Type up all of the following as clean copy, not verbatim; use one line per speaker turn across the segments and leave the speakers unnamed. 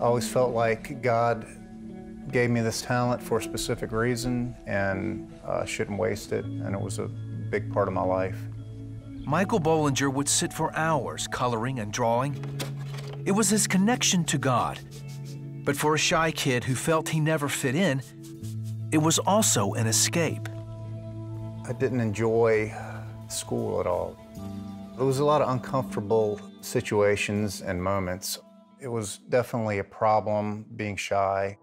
I always felt like God gave me this talent for a specific reason, and I shouldn't waste it, and it was a big part of my life.
Michael Bollinger would sit for hours coloring and drawing. It was his connection to God. But for a shy kid who felt he never fit in, it was also an escape.
I didn't enjoy school at all. There was a lot of uncomfortable situations and moments. It was definitely a problem being shy.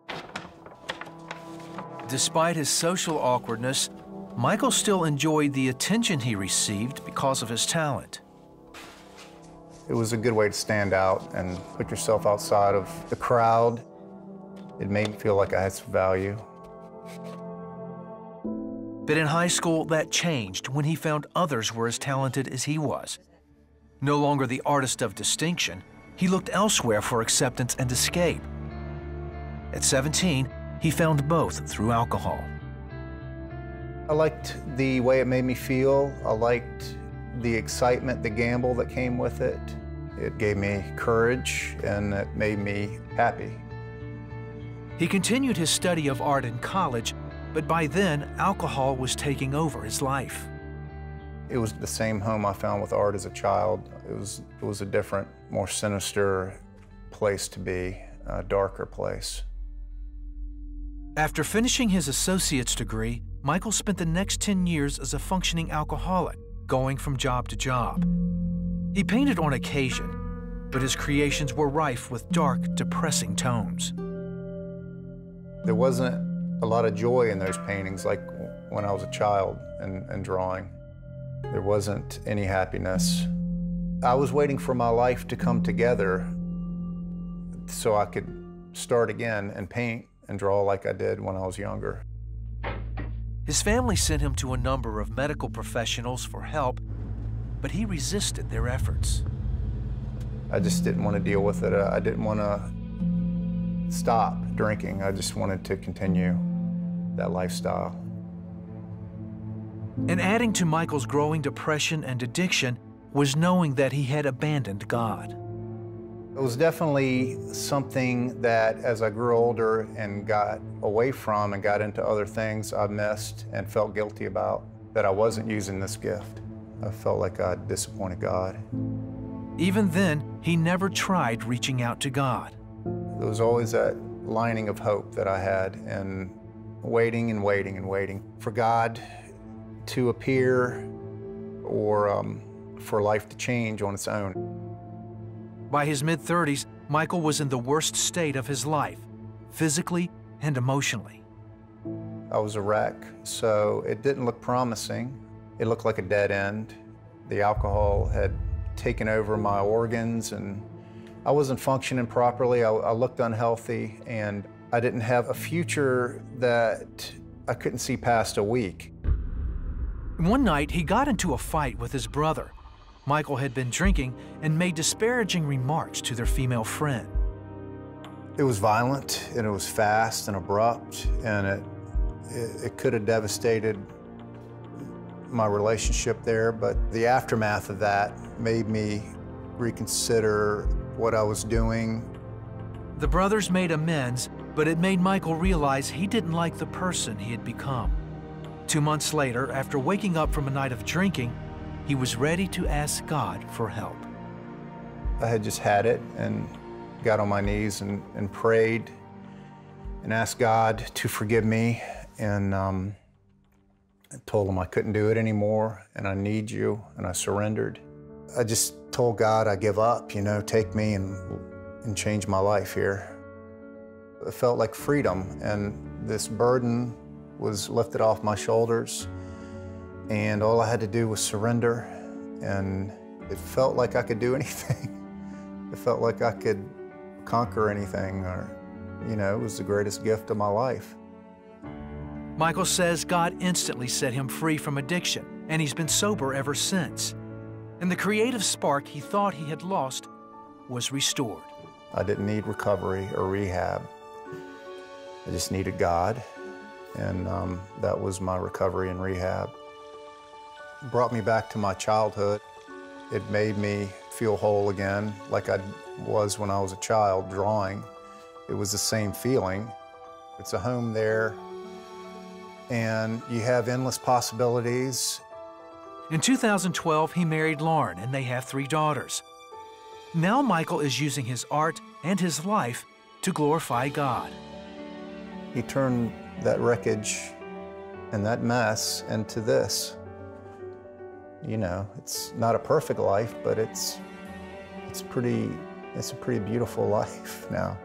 Despite his social awkwardness, Michael still enjoyed the attention he received because of his talent.
It was a good way to stand out and put yourself outside of the crowd. It made me feel like I had some value.
But in high school, that changed when he found others were as talented as he was. No longer the artist of distinction, he looked elsewhere for acceptance and escape. At 17, he found both through alcohol.
I liked the way it made me feel. I liked the excitement, the gamble that came with it. It gave me courage, and it made me happy.
He continued his study of art in college, but by then, alcohol was taking over his life.
It was the same home I found with art as a child. It was a different, more sinister place to be, a darker place.
After finishing his associate's degree, Michael spent the next 10 years as a functioning alcoholic, going from job to job. He painted on occasion, but his creations were rife with dark, depressing tones.
There wasn't a lot of joy in those paintings like when I was a child and drawing. There wasn't any happiness. I was waiting for my life to come together so I could start again and paint and draw like I did when I was younger.
His family sent him to a number of medical professionals for help, but he resisted their efforts.
I just didn't want to deal with it. I didn't want to stop drinking. I just wanted to continue that lifestyle.
And adding to Michael's growing depression and addiction was knowing that he had abandoned God.
It was definitely something that, as I grew older and got away from and got into other things, I missed and felt guilty about, that I wasn't using this gift. I felt like I disappointed God.
Even then, he never tried reaching out to God.
There was always that lining of hope that I had, and waiting and waiting and waiting for God to appear or for life to change on its own.
By his mid-30s, Michael was in the worst state of his life, physically and emotionally.
I was a wreck, so it didn't look promising. It looked like a dead end. The alcohol had taken over my organs, and I wasn't functioning properly. I looked unhealthy, and I didn't have a future that I couldn't see past a week.
One night, he got into a fight with his brother. Michael had been drinking and made disparaging remarks to their female friend.
It was violent, and it was fast and abrupt, and it could have devastated my relationship there, but the aftermath of that made me reconsider what I was doing.
The brothers made amends, but it made Michael realize he didn't like the person he had become. 2 months later, after waking up from a night of drinking, he was ready to ask God for help.
I had just had it and got on my knees and prayed and asked God to forgive me, and I told him I couldn't do it anymore and I need you, and I surrendered. I just told God I give up, you know, take me and change my life here. It felt like freedom, and this burden was lifted off my shoulders, and all I had to do was surrender, and it felt like I could do anything. It felt like I could conquer anything, or, you know, it was the greatest gift of my life.
Michael says God instantly set him free from addiction, and he's been sober ever since. And the creative spark he thought he had lost was restored.
I didn't need recovery or rehab. I just needed God, and that was my recovery and rehab. It brought me back to my childhood. It made me feel whole again, like I was when I was a child drawing. it was the same feeling. It's a home there, and you have endless possibilities.
In 2012, he married Lauren, and they have 3 daughters. Now Michael is using his art and his life to glorify God.
He turned that wreckage and that mess into this. You know, it's not a perfect life, but it's a pretty beautiful life now.